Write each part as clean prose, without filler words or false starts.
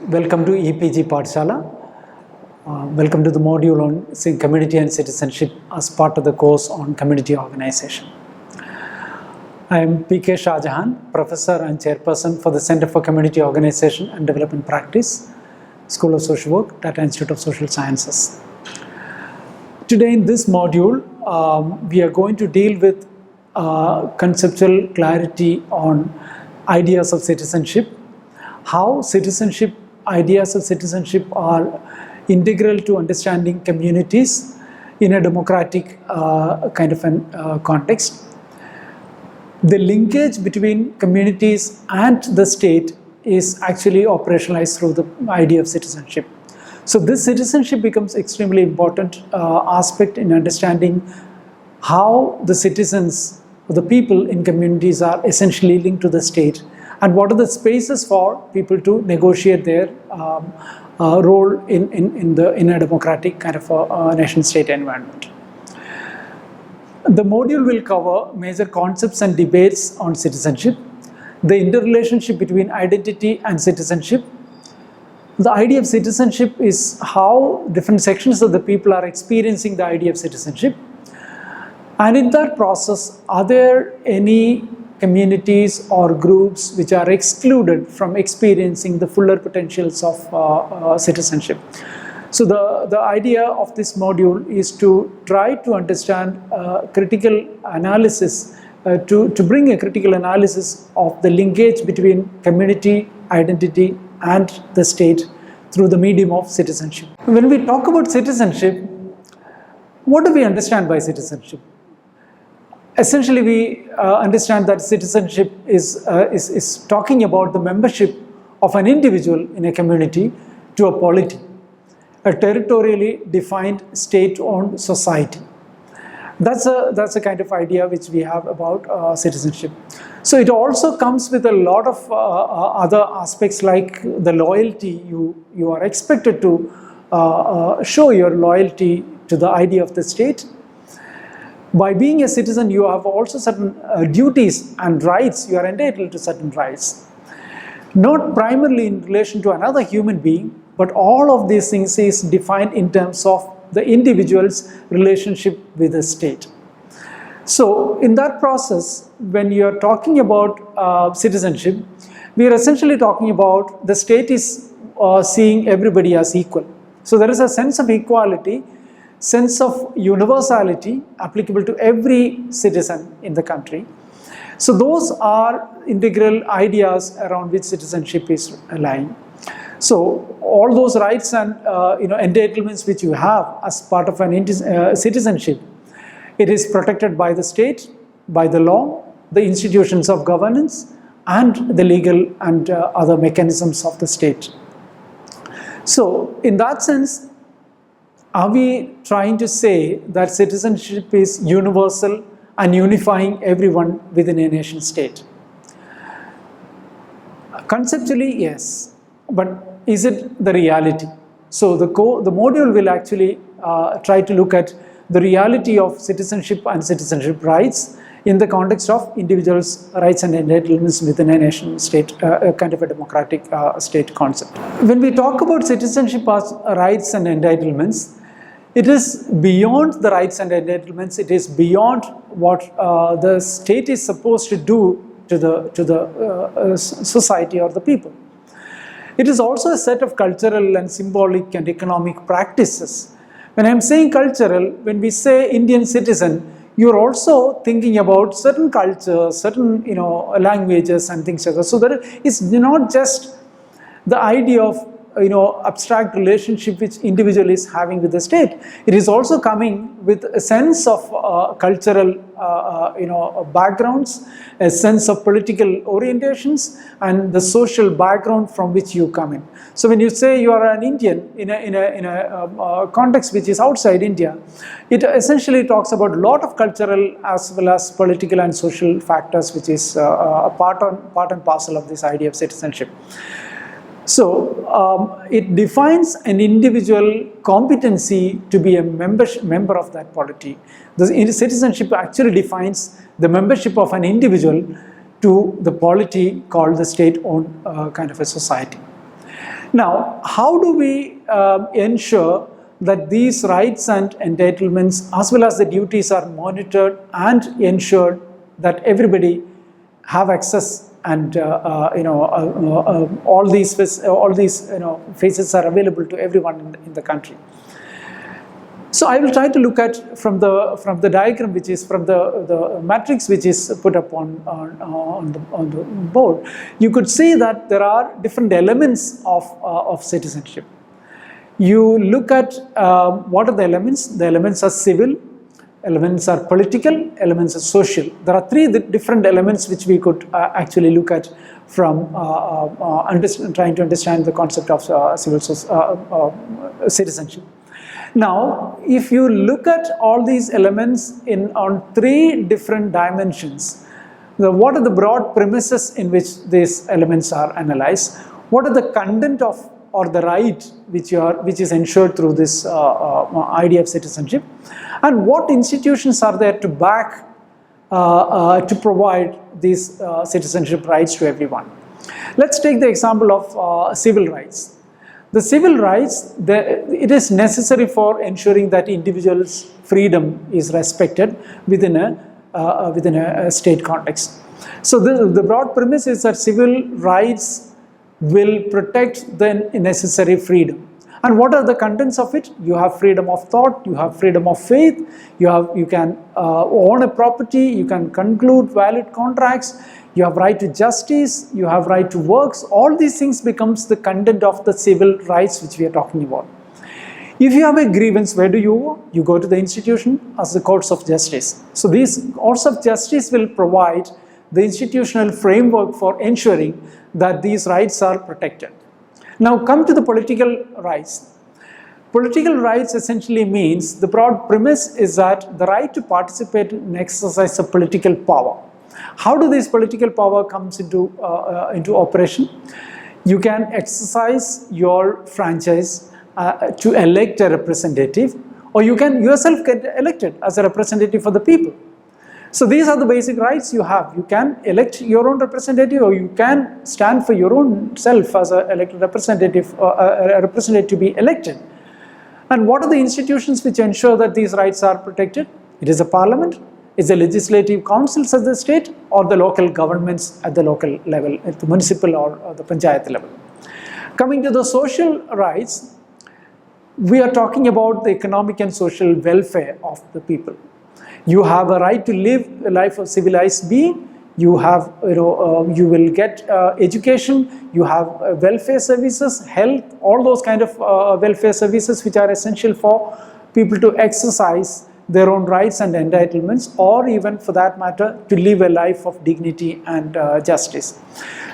Welcome to EPG Pathshala. Welcome to the module on community and citizenship as part of the course on community organization. I am PK Shah Jahan, Professor and Chairperson for the Center for Community Organization and Development Practice, School of Social Work, Tata Institute of Social Sciences. Today in this module, we are going to deal with conceptual clarity on ideas of citizenship, how ideas of citizenship are integral to understanding communities in a democratic kind of an context. The linkage between communities and the state is actually operationalized through the idea of citizenship. So this citizenship becomes extremely important aspect in understanding how the citizens, the people in communities are essentially linked to the state, and what are the spaces for people to negotiate their role in a democratic kind of a nation-state environment. The module will cover major concepts and debates on citizenship, the interrelationship between identity and citizenship. The idea of citizenship is how different sections of the people are experiencing the idea of citizenship. And in that process, are there any communities or groups which are excluded from experiencing the fuller potentials of citizenship? So the idea of this module is to try to understand critical analysis, to bring a critical analysis of the linkage between community, identity and the state through the medium of citizenship. When we talk about citizenship, what do we understand by citizenship? Essentially, we understand that citizenship is talking about the membership of an individual in a community to a polity, a territorially defined state-owned society. That's a kind of idea which we have about citizenship. So it also comes with a lot of other aspects, like the loyalty. You are expected to show your loyalty to the idea of the state. By being a citizen, you have also certain duties and rights. You are entitled to certain rights, not primarily in relation to another human being, but all of these things is defined in terms of the individual's relationship with the state. So in that process, when you are talking about citizenship, we are essentially talking about the state is seeing everybody as equal. So there is a sense of equality, sense of universality applicable to every citizen in the country. So those are integral ideas around which citizenship is lying. So all those rights and entitlements which you have as part of an citizenship, it is protected by the state, by the law, the institutions of governance, and the legal and other mechanisms of the state. So in that sense, are we trying to say that citizenship is universal and unifying everyone within a nation state? Conceptually, yes, but is it the reality? So the module will actually try to look at the reality of citizenship and citizenship rights in the context of individuals' rights and entitlements within a nation state, kind of a democratic state concept. When we talk about citizenship as rights and entitlements, it is beyond the rights and entitlements. It is beyond what the state is supposed to do to the society or the people. It is also a set of cultural and symbolic and economic practices. When I am saying cultural, when we say Indian citizen, you are also thinking about certain cultures, certain languages and things like that. So there is not just the idea of abstract relationship which individual is having with the state. It is also coming with a sense of cultural backgrounds, a sense of political orientations, and the social background from which you come in. So when you say you are an Indian in a context which is outside India, it essentially talks about a lot of cultural as well as political and social factors, which is a part and parcel of this idea of citizenship. So it defines an individual competency to be a member of that polity. The citizenship actually defines the membership of an individual to the polity called the state-owned kind of a society. Now, how do we ensure that these rights and entitlements as well as the duties are monitored and ensured that everybody have access and all these phases are available to everyone in the country? So I will try to look at from the diagram, which is from the matrix which is put up on the board. You could see that there are different elements of citizenship. You look at what are the elements. The elements are civil, elements are political, elements are social. There are three different elements which we could actually look at from trying to understand the concept of citizenship. Now, if you look at all these elements on three different dimensions, what are the broad premises in which these elements are analyzed? What are the content of or the right which is ensured through this idea of citizenship? And what institutions are there to back, to provide these citizenship rights to everyone? Let's take the example of civil rights. The civil rights, it is necessary for ensuring that individuals' freedom is respected within a state context. So the broad premise is that civil rights will protect the necessary freedom. And what are the contents of it? You have freedom of thought, you have freedom of faith, you can own a property, you can conclude valid contracts, you have right to justice, you have right to works. All these things becomes the content of the civil rights which we are talking about. If you have a grievance, where do you go? You go to the institution as the courts of justice. So these courts of justice will provide the institutional framework for ensuring that these rights are protected. Now come to the political rights. Political rights essentially means, the broad premise is that the right to participate in exercise of political power. How do this political power comes into operation? You can exercise your franchise to elect a representative, or you can yourself get elected as a representative for the people. So these are the basic rights you have. You can elect your own representative, or you can stand for your own self as an elected representative, a representative to be elected. And what are the institutions which ensure that these rights are protected? It is a parliament, it's the legislative councils of the state, or the local governments at the local level, at the municipal or the panchayat level. Coming to the social rights, we are talking about the economic and social welfare of the people. You have a right to live a life of civilized being. You have, you will get education. You have welfare services, health, all those kind of welfare services which are essential for people to exercise their own rights and entitlements, or even for that matter to live a life of dignity and justice.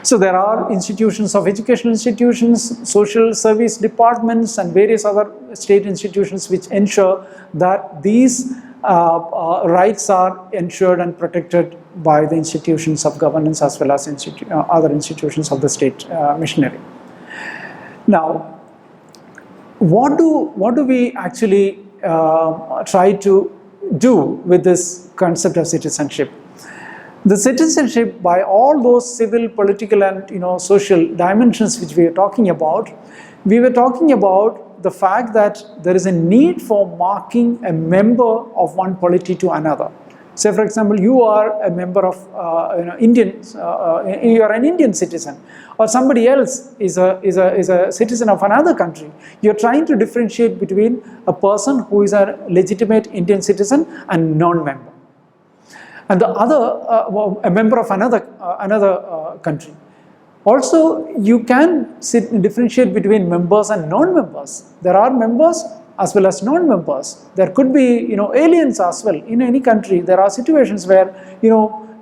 So there are institutions of educational institutions, social service departments, and various other state institutions which ensure that these rights are ensured and protected by the institutions of governance as well as other institutions of the state machinery. Now, what do we actually try to do with this concept of citizenship? The citizenship, by all those civil, political, and social dimensions which we are talking about, we were talking about the fact that there is a need for marking a member of one polity to another. Say, for example, you are a member of you are an Indian citizen, or somebody else is a citizen of another country. You're trying to differentiate between a person who is a legitimate Indian citizen and non-member, and the other a member of another country. Also, you can differentiate between members and non-members. There are members as well as non-members. There could be aliens as well. In any country, there are situations where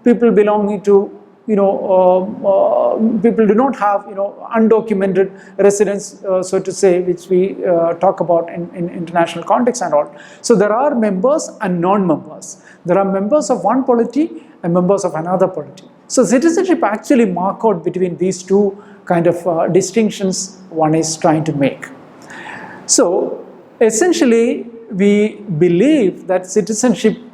people belonging to people do not have undocumented residence, so to say, which we talk about in international context and all. So there are members and non-members. There are members of one polity and members of another polity. So citizenship actually mark out between these two kind of distinctions one is trying to make. So essentially, we believe that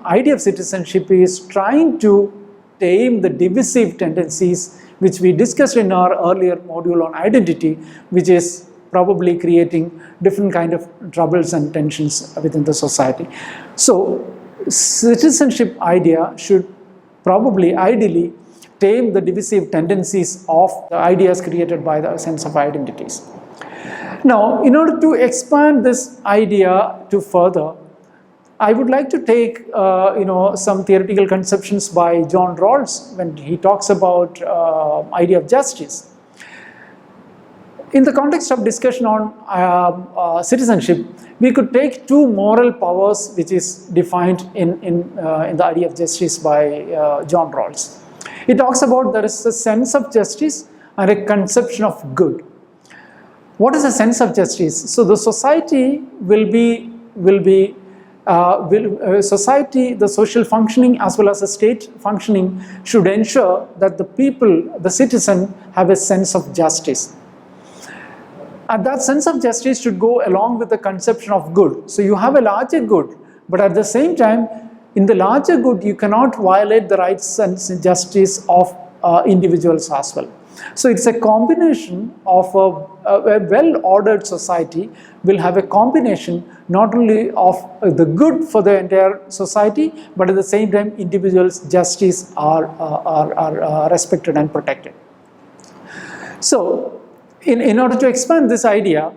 idea of citizenship is trying to tame the divisive tendencies which we discussed in our earlier module on identity, which is probably creating different kind of troubles and tensions within the society. So citizenship idea should probably ideally tame the divisive tendencies of the ideas created by the sense of identities. Now, in order to expand this idea to further, I would like to take some theoretical conceptions by John Rawls when he talks about idea of justice. In the context of discussion on citizenship, we could take two moral powers which is defined in the idea of justice by John Rawls. He talks about there is a sense of justice and a conception of good. What is a sense of justice? So the society society, the social functioning as well as the state functioning should ensure that the people, the citizen, have a sense of justice. And that sense of justice should go along with the conception of good. So you have a larger good, but at the same time, in the larger good, you cannot violate the rights and justice of individuals as well. So it's a combination of a well-ordered society will have a combination not only of the good for the entire society, but at the same time, individuals' justice are respected and protected. So, in order to expand this idea,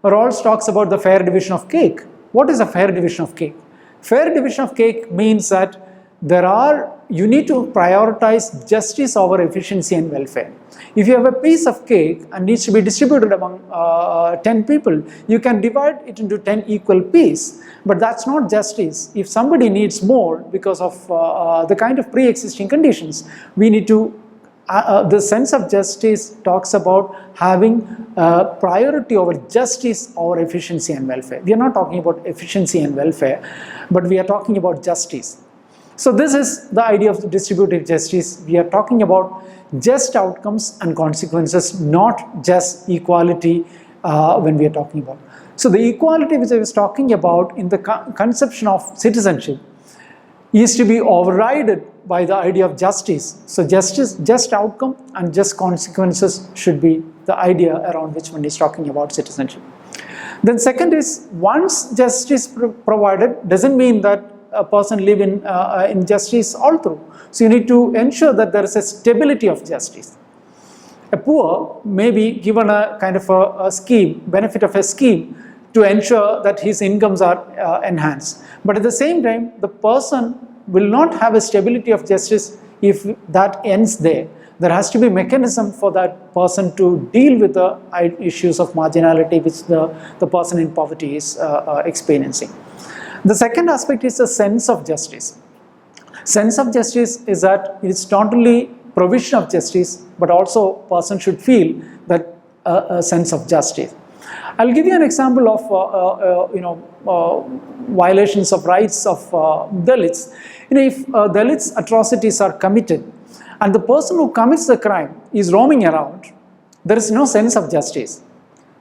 Rawls talks about the fair division of cake. What is a fair division of cake? Fair division of cake means that you need to prioritize justice over efficiency and welfare. If you have a piece of cake and needs to be distributed among 10 people, you can divide it into 10 equal pieces. But that's not justice. If somebody needs more because of the kind of pre-existing conditions, we need to the sense of justice talks about having priority over justice over efficiency and welfare. We are not talking about efficiency and welfare, but we are talking about justice. So this is the idea of distributive justice. We are talking about just outcomes and consequences, not just equality when we are talking about. So the equality which I was talking about in the conception of citizenship is to be overridden by the idea of justice. So justice, just outcome and just consequences should be the idea around which one is talking about citizenship. Then second is, once justice provided doesn't mean that a person live in justice all through. So you need to ensure that there is a stability of justice. A poor may be given a kind of a scheme, benefit of a scheme to ensure that his incomes are enhanced. But at the same time, the person will not have a stability of justice if that ends there. There has to be a mechanism for that person to deal with the issues of marginality which the person in poverty is experiencing. The second aspect is the sense of justice. Sense of justice is that it's not only provision of justice, but also person should feel that a sense of justice. I'll give you an example of violations of rights of Dalits. If Dalits atrocities are committed and the person who commits the crime is roaming around, there is no sense of justice.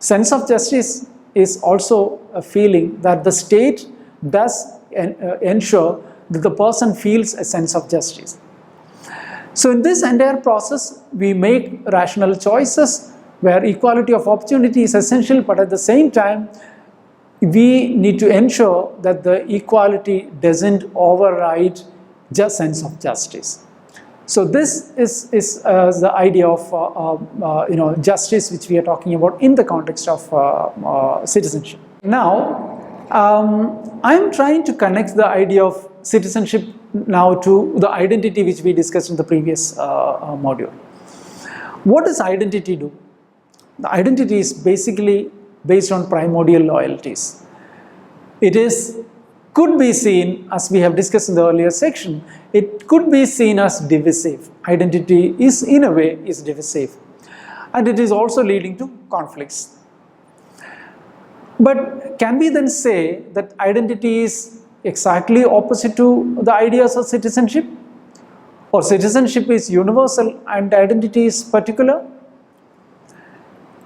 Sense of justice is also a feeling that the state does ensure that the person feels a sense of justice. So in this entire process, we make rational choices where equality of opportunity is essential, but at the same time, we need to ensure that the equality doesn't override just sense of justice. So this is the idea of justice which we are talking about in the context of citizenship. Now, I'm trying to connect the idea of citizenship now to the identity which we discussed in the previous module. What does identity do? The identity is basically based on primordial loyalties. It could be seen, as we have discussed in the earlier section, it could be seen as divisive. Identity is, in a way, is divisive. And it is also leading to conflicts. But can we then say that identity is exactly opposite to the ideas of citizenship? Or citizenship is universal and identity is particular?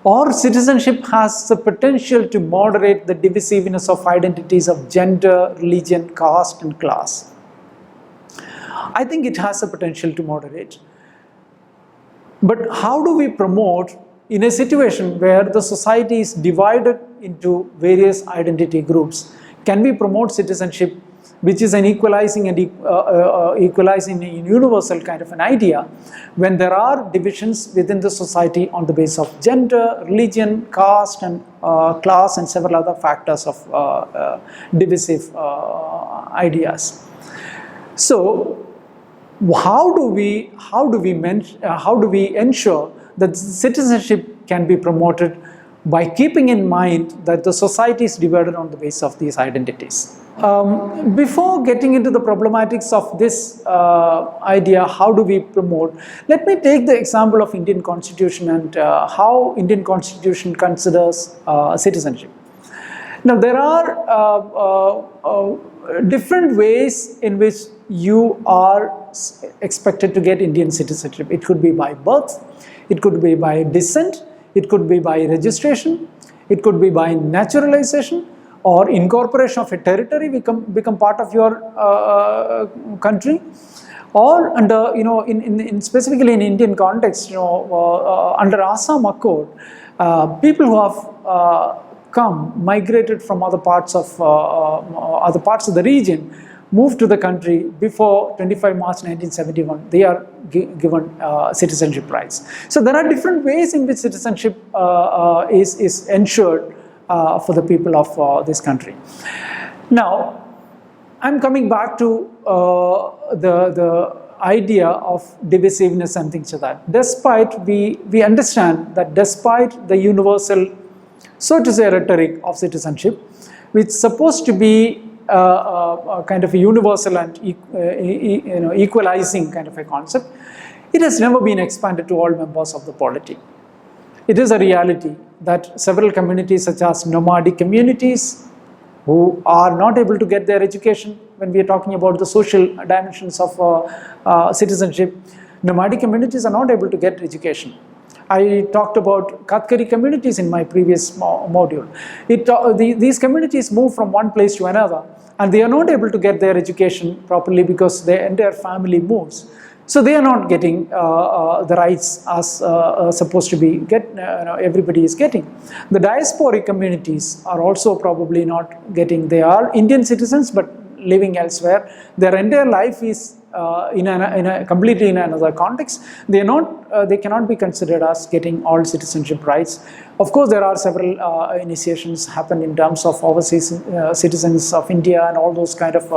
Or citizenship has the potential to moderate the divisiveness of identities of gender, religion, caste and class? I think it has the potential to moderate. But how do we promote in a situation where the society is divided into various identity groups, can we promote citizenship, which is an equalizing and equalizing and universal kind of an idea, when there are divisions within the society on the basis of gender, religion, caste, and class, and several other factors of divisive ideas. So, how do we ensure that citizenship can be promoted by keeping in mind that the society is divided on the basis of these identities? Before getting into the problematics of this idea, how do we promote? Let me take the example of Indian Constitution and how Indian Constitution considers citizenship. Now, there are different ways in which you are expected to get Indian citizenship. It could be by birth, it could be by descent, it could be by registration, it could be by naturalization, or incorporation of a territory become part of your country, or under, in specifically in Indian context, under Assam Accord, people who have migrated from other parts of the region, moved to the country before 25 March 1971, they are given citizenship rights. So there are different ways in which citizenship is ensured for the people of this country. Now, I'm coming back to the idea of divisiveness and things like that. Despite, we understand that despite the universal, so to say, rhetoric of citizenship, which is supposed to be a kind of a universal and equalizing kind of a concept, it has never been expanded to all members of the polity. It is a reality that several communities, such as nomadic communities, who are not able to get their education, when we are talking about the social dimensions of citizenship, nomadic communities are not able to get education. I talked about Katkari communities in my previous module. These communities move from one place to another, and they are not able to get their education properly because their entire family moves. So they are not getting the rights as supposed to be everybody is getting. The diasporic communities are also probably not getting. They are Indian citizens but living elsewhere. Their entire life is completely in another context. They cannot be considered as getting all citizenship rights. Of course, there are several initiations happen in terms of overseas citizens of India and all those kind of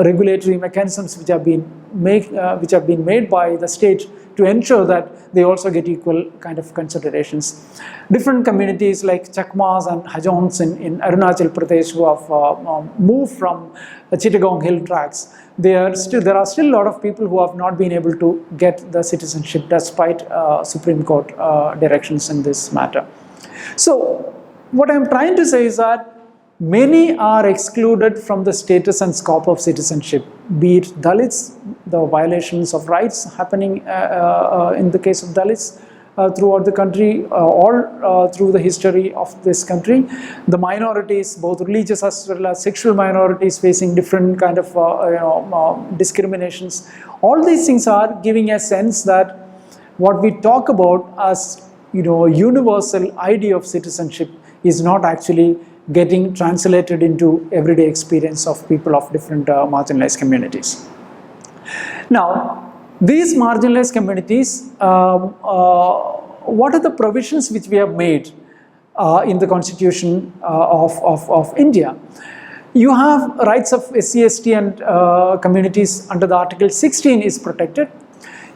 regulatory mechanisms which have been made by the state to ensure that they also get equal kind of considerations. Different communities like Chakmas and Hajons in Arunachal Pradesh who have moved from Chittagong hill tracts, there are still a lot of people who have not been able to get the citizenship despite Supreme Court directions in this matter. So what I'm trying to say is that many are excluded from the status and scope of citizenship, be it Dalits, the violations of rights happening in the case of Dalits throughout the country, all through the history of this country. The minorities, both religious as well as sexual minorities, facing different kind of discriminations. All these things are giving a sense that what we talk about as universal idea of citizenship is not actually getting translated into everyday experience of people of different marginalized communities. Now, these marginalized communities, what are the provisions which we have made in the Constitution of India? You have rights of SC, ST and communities under the Article 16 is protected.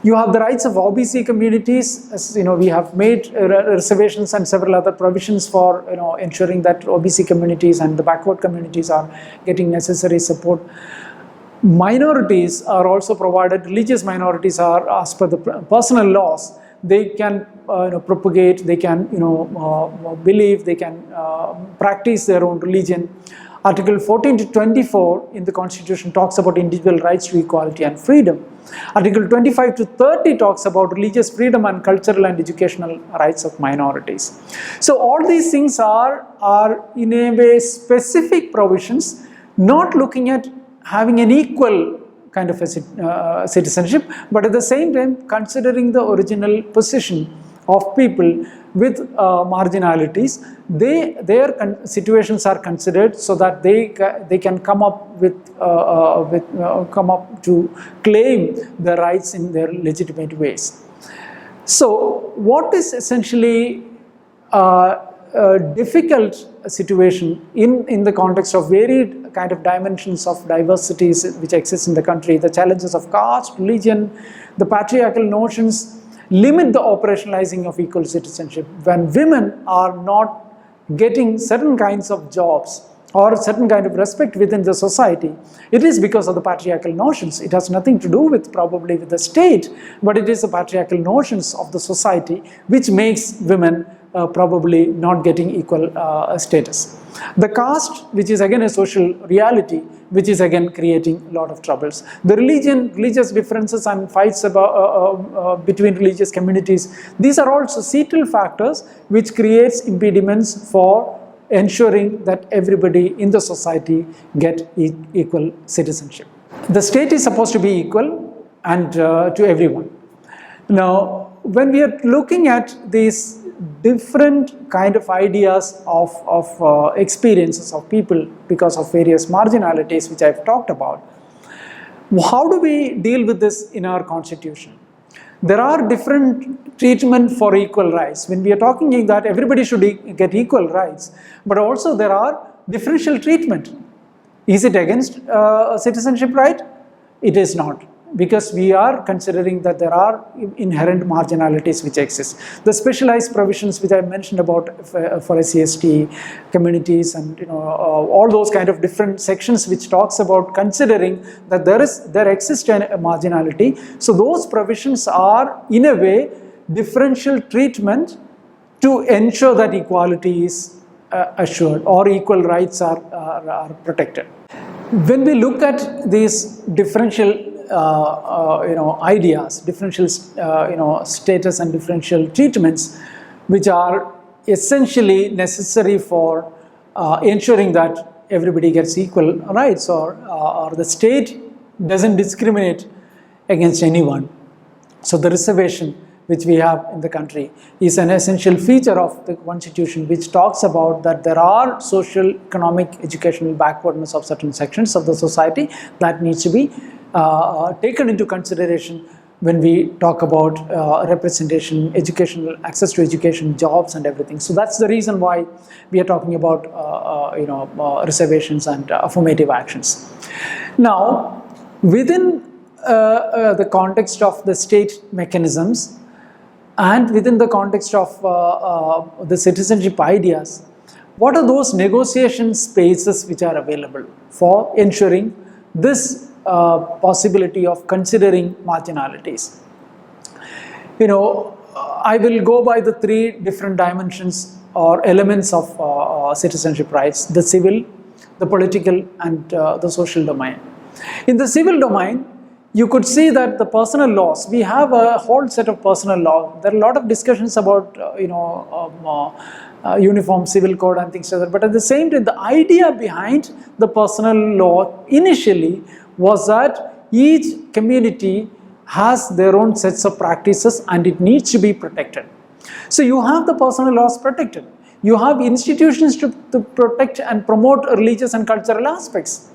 You have the rights of OBC communities. As we have made reservations and several other provisions for ensuring that OBC communities and the backward communities are getting necessary support. Minorities are also provided. Religious minorities are, as per the personal laws, they can propagate, they can believe, they can practice their own religion. Article 14 to 24 in the Constitution talks about individual rights to equality and freedom. Article 25 to 30 talks about religious freedom and cultural and educational rights of minorities. So all these things are in a way specific provisions, not looking at having an equal kind of a citizenship, but at the same time considering the original position of people with marginalities, their situations are considered so that they can come up to claim their rights in their legitimate ways. So what is essentially a difficult situation in the context of varied kind of dimensions of diversities which exist in the country, the challenges of caste, religion, the patriarchal notions limit the operationalizing of equal citizenship. When women are not getting certain kinds of jobs or certain kind of respect within the society, it is because of the patriarchal notions. It has nothing to do with probably with the state, but it is the patriarchal notions of the society which makes women probably not getting equal status. The caste, which is again a social reality, which is again creating a lot of troubles. The religious differences and fights between religious communities, these are all societal factors which creates impediments for ensuring that everybody in the society get equal citizenship. The state is supposed to be equal and to everyone. Now, when we are looking at these different kind of ideas of experiences of people because of various marginalities which I've talked about, how do we deal with this in our constitution? There are different treatment for equal rights. When we are talking that everybody should get equal rights, but also there are differential treatment. Is it against citizenship right? It is not, because we are considering that there are inherent marginalities which exist. The specialized provisions which I mentioned about for SC/ST communities and all those kind of different sections which talks about considering that there exists a marginality. So those provisions are in a way differential treatment to ensure that equality is assured or equal rights are protected. When we look at these differential ideas, differential status and differential treatments which are essentially necessary for ensuring that everybody gets equal rights or the state doesn't discriminate against anyone. So the reservation which we have in the country is an essential feature of the constitution which talks about that there are social, economic, educational backwardness of certain sections of the society that needs to be taken into consideration when we talk about representation, educational, access to education, jobs and everything. So that's the reason why we are talking about reservations and affirmative actions. Now, within the context of the state mechanisms and within the context of the citizenship ideas, what are those negotiation spaces which are available for ensuring this possibility of considering marginalities? I will go by the three different dimensions or elements of citizenship rights: the civil, the political and the social domain. In the civil domain, you could see that the personal laws, we have a whole set of personal law. There are a lot of discussions about uniform civil code and things like that, but at the same time the idea behind the personal law initially was that each community has their own sets of practices and it needs to be protected. So you have the personal laws protected. You have institutions to protect and promote religious and cultural aspects.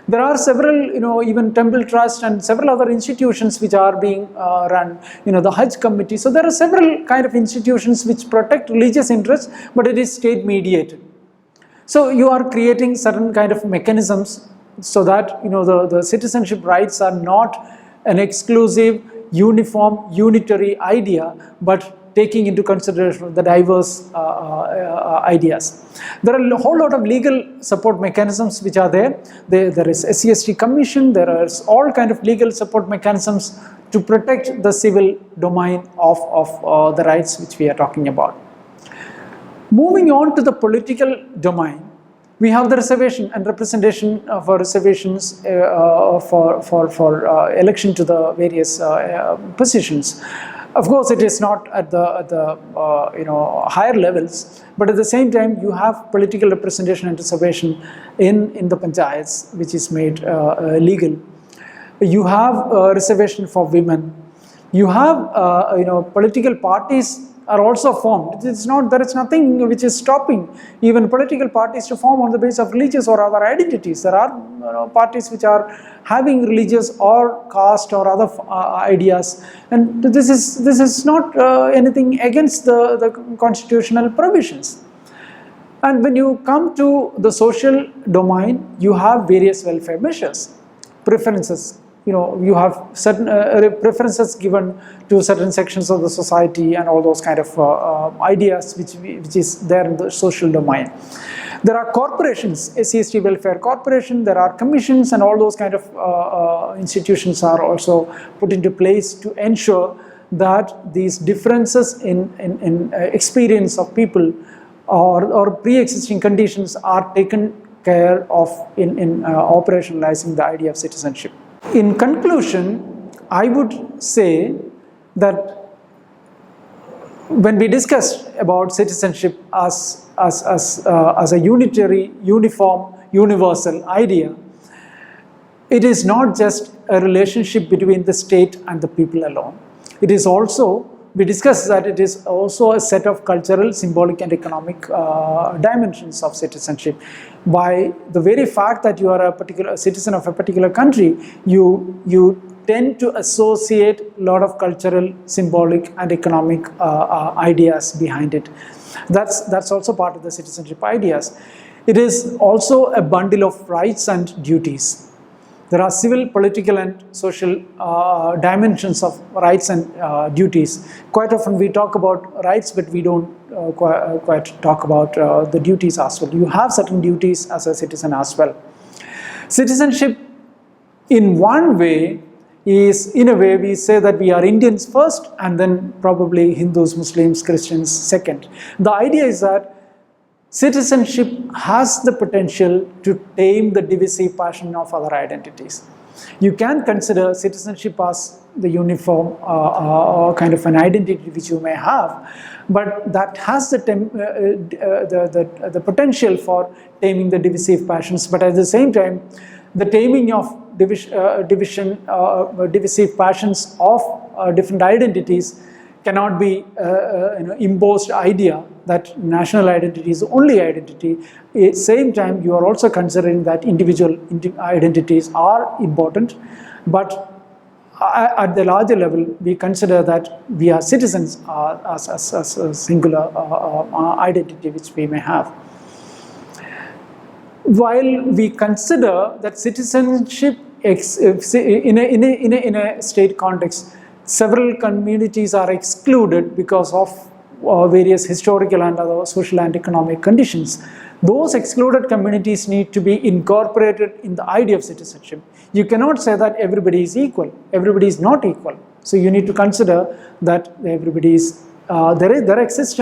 There are several, even temple trust and several other institutions which are being run, the Hajj committee. So there are several kind of institutions which protect religious interests, but it is state mediated. So you are creating certain kind of mechanisms so that the citizenship rights are not an exclusive, uniform, unitary idea, but taking into consideration the diverse ideas. There are a whole lot of legal support mechanisms which are there. There is SC/ST commission, there is all kind of legal support mechanisms to protect the civil domain of the rights which we are talking about. Moving on to the political domain, we have the reservation and representation for reservations for election to the various positions. Of course, it is not at the higher levels, but at the same time, you have political representation and reservation in the panchayats, which is made legal. You have reservation for women. You have political parties are also formed. It's not, there is nothing which is stopping even political parties to form on the basis of religious or other identities. There are parties which are having religious or caste or other ideas, and this is not anything against the constitutional provisions. And when you come to the social domain, you have various welfare measures, preferences. You have certain preferences given to certain sections of the society and all those kind of ideas which is there in the social domain. There are corporations, SCST Welfare Corporation, there are commissions, and all those kind of institutions are also put into place to ensure that these differences in experience of people or pre-existing conditions are taken care of in operationalizing the idea of citizenship. In conclusion, I would say that when we discuss about citizenship as a unitary, uniform, universal idea, it is not just a relationship between the state and the people alone. It is also, we discussed that it is also a set of cultural, symbolic and economic dimensions of citizenship. By the very fact that you are a citizen of a particular country, you tend to associate a lot of cultural, symbolic and economic ideas behind it. That's also part of the citizenship ideas. It is also a bundle of rights and duties. There are civil, political and social dimensions of rights and duties. Quite often we talk about rights, but we don't quite talk about the duties as well. You have certain duties as a citizen as well. Citizenship in one way is, in a way, we say that we are Indians first and then probably Hindus, Muslims, Christians second. The idea is that citizenship has the potential to tame the divisive passion of other identities. You can consider citizenship as the uniform kind of an identity which you may have, but that has the potential for taming the divisive passions. But at the same time, the taming of divisive passions of different identities cannot be imposed idea that national identity is the only identity. At the same time, you are also considering that individual identities are important, but at the larger level, we consider that we are citizens as a singular identity which we may have. While we consider that citizenship in a state context, several communities are excluded because of various historical and other social and economic conditions. Those excluded communities need to be incorporated in the idea of citizenship. You cannot say that everybody is equal. Everybody is not equal. So you need to consider that everybody is, there exists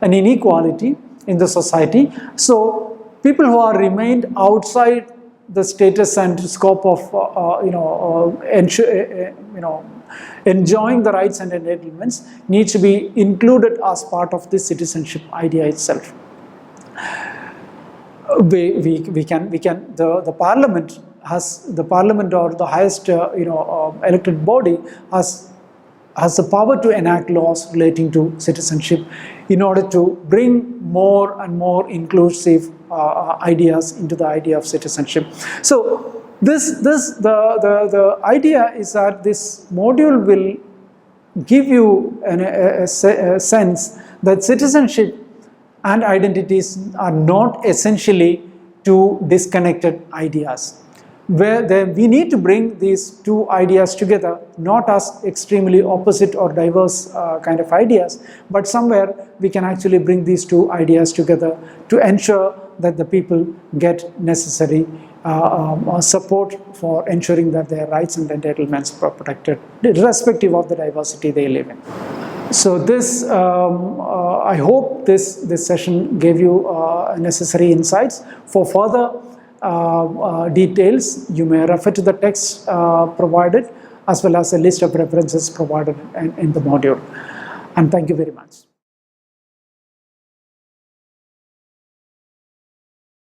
an inequality in the society. So people who are remained outside the status and scope of enjoying the rights and entitlements needs to be included as part of this citizenship idea itself. The parliament or the highest elected body has the power to enact laws relating to citizenship in order to bring more and more inclusive ideas into the idea of citizenship. So the idea is that this module will give you a sense that citizenship and identities are not essentially two disconnected ideas. We need to bring these two ideas together, not as extremely opposite or diverse kind of ideas, but somewhere we can actually bring these two ideas together to ensure that the people get necessary support for ensuring that their rights and entitlements are protected, irrespective of the diversity they live in. So this, I hope this session gave you necessary insights. For further details, you may refer to the text provided as well as a list of references provided in the module. And thank you very much.